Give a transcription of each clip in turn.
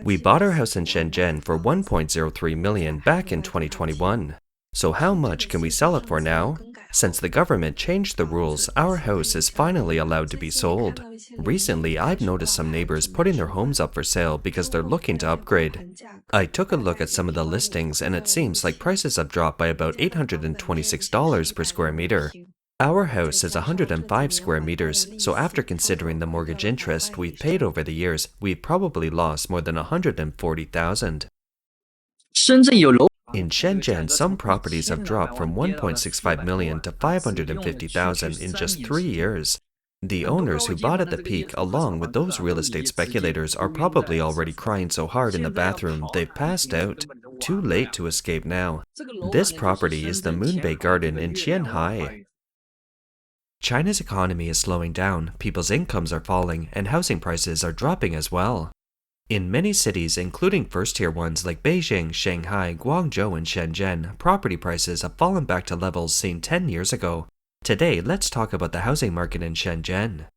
We bought our house in Shenzhen for 1.03 million back in 2021. So how much can we sell it for now? Since the government changed the rules, our house is finally allowed to be sold. Recently, I've noticed some neighbors putting their homes up for sale because they're looking to upgrade. I took a look at some of the listings and it seems like prices have dropped by about $826 per square meter. Our house is 105 square meters, so after considering the mortgage interest we've paid over the years, we've probably lost more than $140,000. In Shenzhen, some properties have dropped from 1.65 million to 550,000 in just 3 years. The owners who bought at the peak, along with those real estate speculators, are probably already crying so hard in the bathroom they've passed out. Too late to escape now. This property is the Moon Bay Garden in Qianhai. China's economy is slowing down, people's incomes are falling, and housing prices are dropping as well. In many cities, including first-tier ones like Beijing, Shanghai, Guangzhou, and Shenzhen, property prices have fallen back to levels seen 10 years ago. Today, let's talk about the housing market in Shenzhen.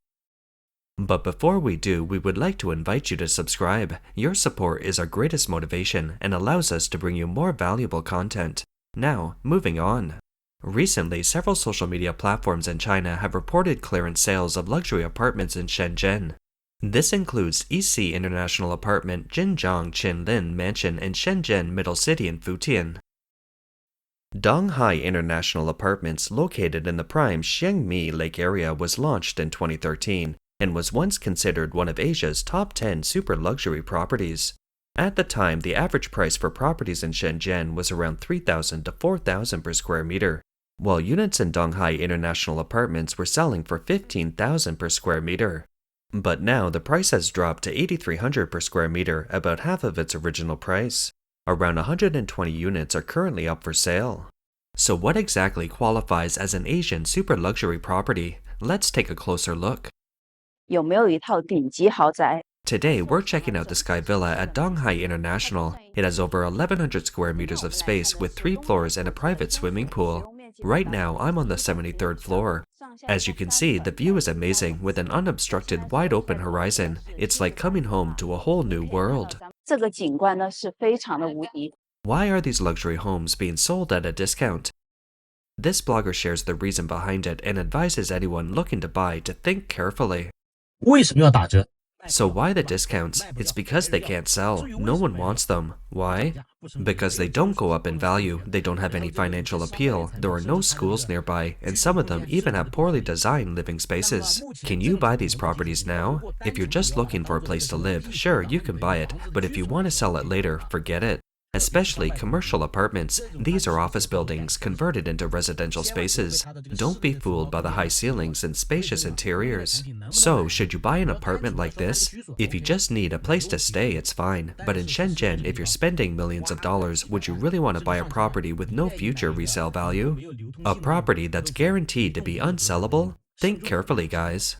But before we do, we would like to invite you to subscribe. Your support is our greatest motivation and allows us to bring you more valuable content. Now, moving on. Recently, several social media platforms in China have reported clearance sales of luxury apartments in Shenzhen. This includes EC International Apartment, Jinjiang Qinlin Mansion in Shenzhen Middle City in Futian. Donghai International Apartments, located in the prime Xiangmi Lake area, was launched in 2013 and was once considered one of Asia's top 10 super luxury properties. At the time, the average price for properties in Shenzhen was around 3,000 to 4,000 per square meter, while units in Donghai International Apartments were selling for 15,000 per square meter. But now the price has dropped to 8,300 per square meter, about half of its original price. Around 120 units are currently up for sale. So what exactly qualifies as an Asian super luxury property? Let's take a closer look. Today, we're checking out the Sky Villa at Donghai International. It has over 1,100 square meters of space with 3 floors and a private swimming pool. Right now, I'm on the 73rd floor. As you can see, the view is amazing with an unobstructed, wide-open horizon. It's like coming home to a whole new world. Why are these luxury homes being sold at a discount? This blogger shares the reason behind it and advises anyone looking to buy to think carefully. So why the discounts? It's because they can't sell. No one wants them. Why? Because they don't go up in value, they don't have any financial appeal, there are no schools nearby, and some of them even have poorly designed living spaces. Can you buy these properties now? If you're just looking for a place to live, sure, you can buy it, but if you want to sell it later, forget it. Especially commercial apartments, these are office buildings converted into residential spaces. Don't be fooled by the high ceilings and spacious interiors. So, should you buy an apartment like this? If you just need a place to stay, it's fine. But in Shenzhen, if you're spending millions of dollars, would you really want to buy a property with no future resale value? A property that's guaranteed to be unsellable? Think carefully, guys.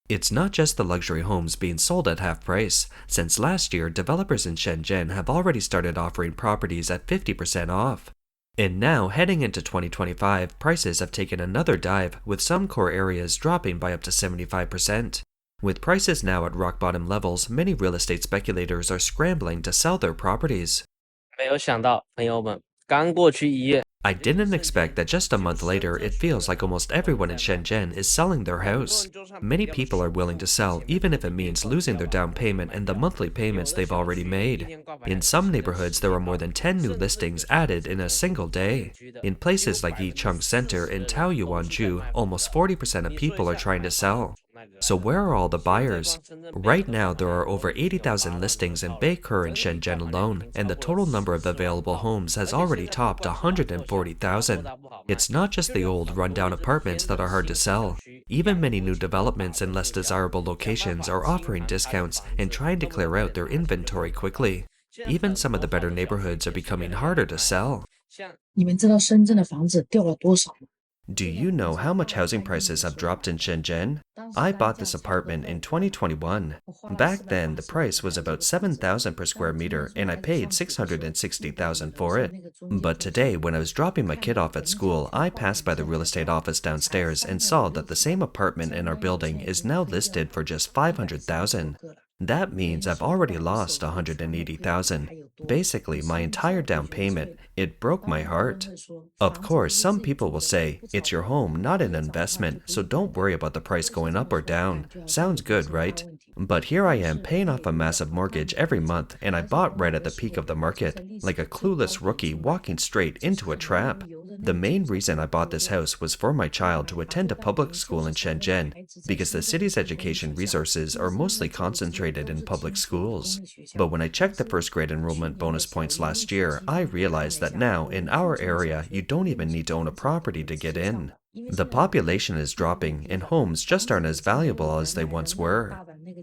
It's not just the luxury homes being sold at half price. Since last year, developers in Shenzhen have already started offering properties at 50% off. And now, heading into 2025, prices have taken another dive, with some core areas dropping by up to 75%. With prices now at rock-bottom levels, many real estate speculators are scrambling to sell their properties. I didn't expect that just a month later, it feels like almost everyone in Shenzhen is selling their house. Many people are willing to sell, even if it means losing their down payment and the monthly payments they've already made. In some neighborhoods, there are more than 10 new listings added in a single day. In places like Yicheng Center and Taoyuanju, almost 40% of people are trying to sell. So where are all the buyers? Right now, there are over 80,000 listings in Beike and Shenzhen alone, and the total number of available homes has already topped 140,000. It's not just the old, rundown apartments that are hard to sell. Even many new developments in less desirable locations are offering discounts and trying to clear out their inventory quickly. Even some of the better neighborhoods are becoming harder to sell. Do you know how much housing prices have dropped in Shenzhen? I bought this apartment in 2021. Back then, the price was about 7,000 per square meter and I paid 660,000 for it. But today, when I was dropping my kid off at school, I passed by the real estate office downstairs and saw that the same apartment in our building is now listed for just 500,000. That means I've already lost 180,000. Basically, my entire down payment. It broke my heart. Of course, some people will say, it's your home, not an investment, so don't worry about the price going up or down. Sounds good, right? But here I am paying off a massive mortgage every month, and I bought right at the peak of the market, like a clueless rookie walking straight into a trap. The main reason I bought this house was for my child to attend a public school in Shenzhen, because the city's education resources are mostly concentrated in public schools. But when I checked the first grade enrollment bonus points last year, I realized that now, in our area, you don't even need to own a property to get in. The population is dropping, and homes just aren't as valuable as they once were.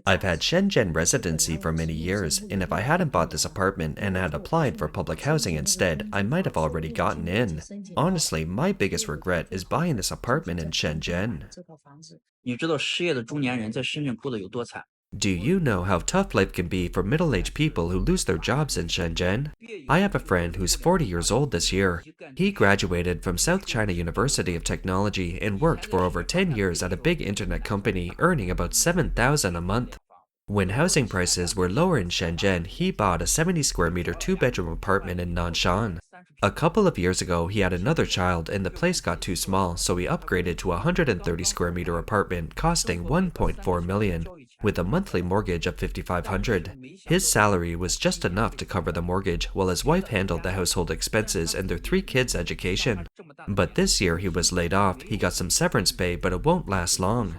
I've had Shenzhen residency for many years, and if I hadn't bought this apartment and had applied for public housing instead, I might have already gotten in. Honestly, my biggest regret is buying this apartment in Shenzhen. 你知道失业的中年人在深圳过得有多惨？ Do you know how tough life can be for middle-aged people who lose their jobs in Shenzhen? I have a friend who's 40 years old this year. He graduated from South China University of Technology and worked for over 10 years at a big internet company, earning about 7,000 a month. When housing prices were lower in Shenzhen, he bought a 70 square meter two-bedroom apartment in Nanshan. A couple of years ago, he had another child and the place got too small, so he upgraded to a 130 square meter apartment costing 1.4 million. With a monthly mortgage of 5,500. His salary was just enough to cover the mortgage while his wife handled the household expenses and their 3 kids' education. But this year he was laid off. He got some severance pay, but it won't last long.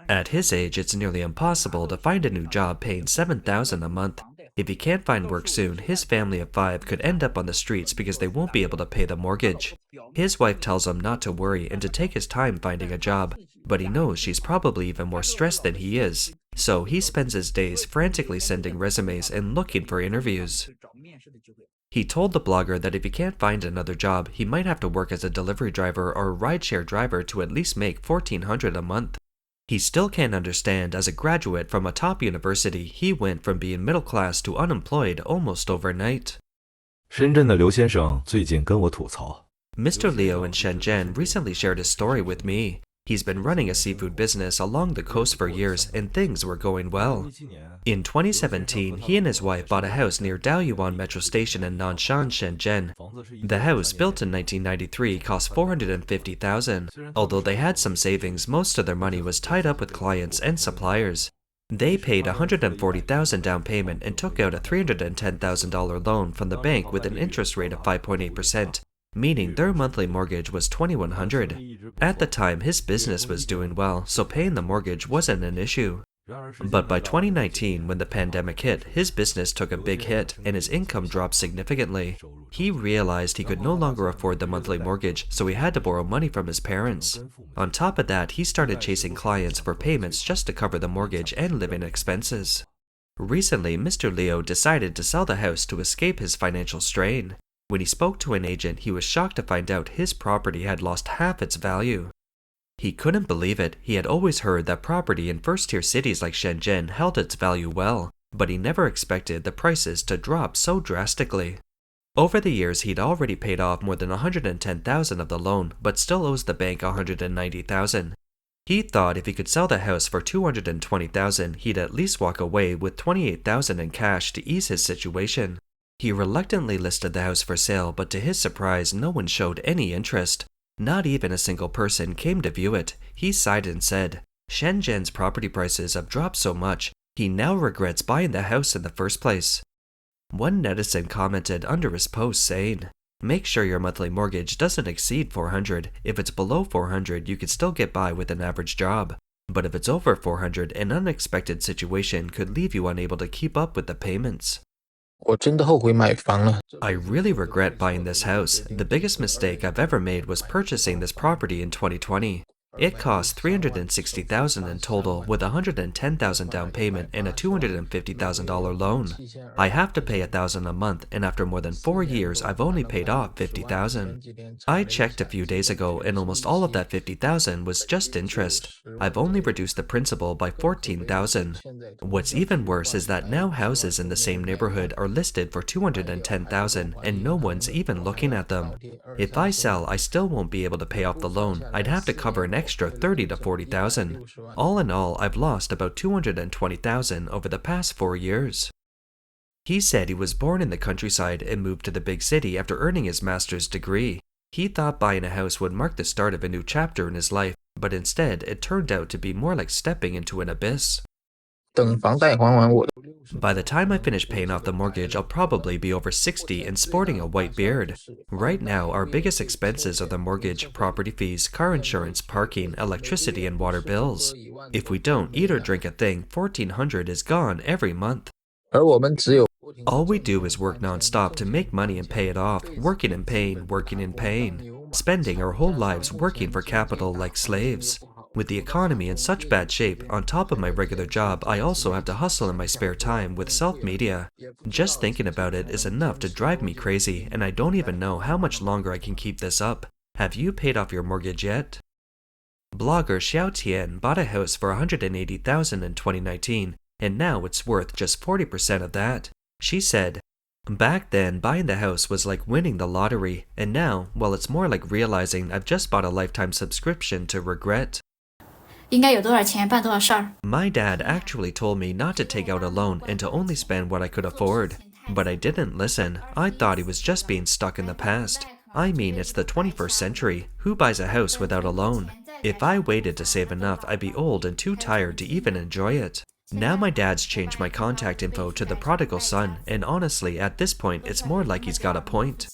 At his age, it's nearly impossible to find a new job paying 7,000 a month. If he can't find work soon, his family of 5 could end up on the streets because they won't be able to pay the mortgage. His wife tells him not to worry and to take his time finding a job, but he knows she's probably even more stressed than he is. So he spends his days frantically sending resumes and looking for interviews. He told the blogger that if he can't find another job, he might have to work as a delivery driver or a rideshare driver to at least make 1,400 a month. He still can't understand, as a graduate from a top university, he went from being middle class to unemployed almost overnight. 深圳的刘先生最近跟我吐槽。 Mr. Leo in Shenzhen recently shared his story with me. He's been running a seafood business along the coast for years, and things were going well. In 2017, he and his wife bought a house near Daoyuan Metro Station in Nanshan, Shenzhen. The house, built in 1993, cost 450,000. Although they had some savings, most of their money was tied up with clients and suppliers. They paid 140,000 down payment and took out a $310,000 loan from the bank with an interest rate of 5.8%. Meaning their monthly mortgage was $2,100. At the time, his business was doing well, so paying the mortgage wasn't an issue. But by 2019, when the pandemic hit, his business took a big hit and his income dropped significantly. He realized he could no longer afford the monthly mortgage, so he had to borrow money from his parents. On top of that, he started chasing clients for payments just to cover the mortgage and living expenses. Recently, Mr. Leo decided to sell the house to escape his financial strain. When he spoke to an agent, he was shocked to find out his property had lost half its value. He couldn't believe it. He had always heard that property in first-tier cities like Shenzhen held its value well, but he never expected the prices to drop so drastically. Over the years, he'd already paid off more than 110,000 of the loan, but still owes the bank 190,000. He thought if he could sell the house for 220,000, he'd at least walk away with 28,000 in cash to ease his situation. He reluctantly listed the house for sale, but to his surprise, no one showed any interest. Not even a single person came to view it. He sighed and said, Shenzhen's property prices have dropped so much, he now regrets buying the house in the first place. One netizen commented under his post saying, make sure your monthly mortgage doesn't exceed 400. If it's below 400, you could still get by with an average job. But if it's over 400, an unexpected situation could leave you unable to keep up with the payments. 我真的后悔买房了。 I really regret buying this house. The biggest mistake I've ever made was purchasing this property in 2020. It cost $360,000 in total, with $110,000 down payment and a $250,000 loan. I have to pay $1,000 a month, and after more than 4 years, I've only paid off $50,000. I checked a few days ago, and almost all of that $50,000 was just interest. I've only reduced the principal by $14,000. What's even worse is that now houses in the same neighborhood are listed for $210,000, and no one's even looking at them. If I sell, I still won't be able to pay off the loan. I'd have to cover an extra 30 to 40,000. All in all, I've lost about 220,000 over the past 4 years. He said he was born in the countryside and moved to the big city after earning his master's degree. He thought buying a house would mark the start of a new chapter in his life, but instead it turned out to be more like stepping into an abyss. 等房贷还完我的 By the time I finish paying off the mortgage, I'll probably be over 60 and sporting a white beard. Right now, our biggest expenses are the mortgage, property fees, car insurance, parking, electricity, and water bills. If we don't eat or drink a thing, $1,400 is gone every month. 而我们只有 All we do is work non-stop to make money and pay it off, working and paying, spending our whole lives working for capital like slaves. With the economy in such bad shape, on top of my regular job, I also have to hustle in my spare time with self-media. Just thinking about it is enough to drive me crazy, and I don't even know how much longer I can keep this up. Have you paid off your mortgage yet? Blogger Xiao Tian bought a house for $180,000 in 2019, and now it's worth just 40% of that. She said, "Back then, buying the house was like winning the lottery, and now, well, it's more like realizing I've just bought a lifetime subscription to regret." 应该有多少钱办多少事儿。 My dad actually told me not to take out a loan and to only spend what I could afford. But I didn't listen. I thought he was just being stuck in the past. I mean, it's the 21st century. Who buys a house without a loan? If I waited to save enough, I'd be old and too tired to even enjoy it. Now my dad's changed my contact info to the prodigal son, and honestly, at this point, it's more like he's got a point.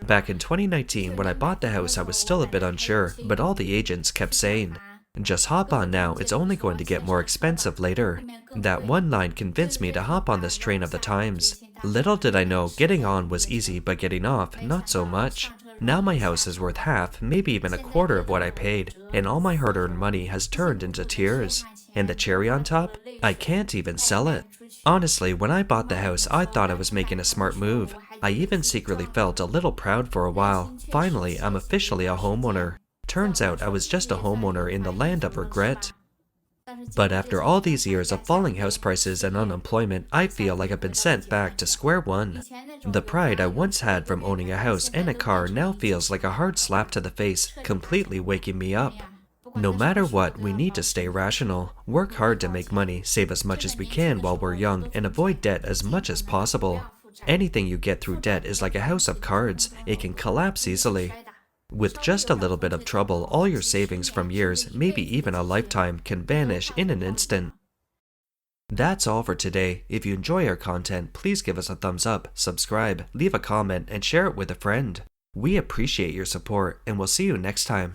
Back in 2019, when I bought the house, I was still a bit unsure, but all the agents kept saying, "Just hop on now, it's only going to get more expensive later." That one line convinced me to hop on this train of the times. Little did I know, getting on was easy, but getting off, not so much. Now my house is worth half, maybe even a quarter of what I paid, and all my hard-earned money has turned into tears. And the cherry on top? I can't even sell it. Honestly, when I bought the house, I thought I was making a smart move. I even secretly felt a little proud for a while. Finally, I'm officially a homeowner. Turns out I was just a homeowner in the land of regret. But after all these years of falling house prices and unemployment, I feel like I've been sent back to square one. The pride I once had from owning a house and a car now feels like a hard slap to the face, completely waking me up. No matter what, we need to stay rational, work hard to make money, save as much as we can while we're young, and avoid debt as much as possible. Anything you get through debt is like a house of cards, it can collapse easily. With just a little bit of trouble, all your savings from years, maybe even a lifetime, can vanish in an instant. That's all for today. If you enjoy our content, please give us a thumbs up, subscribe, leave a comment, and share it with a friend. We appreciate your support, and we'll see you next time.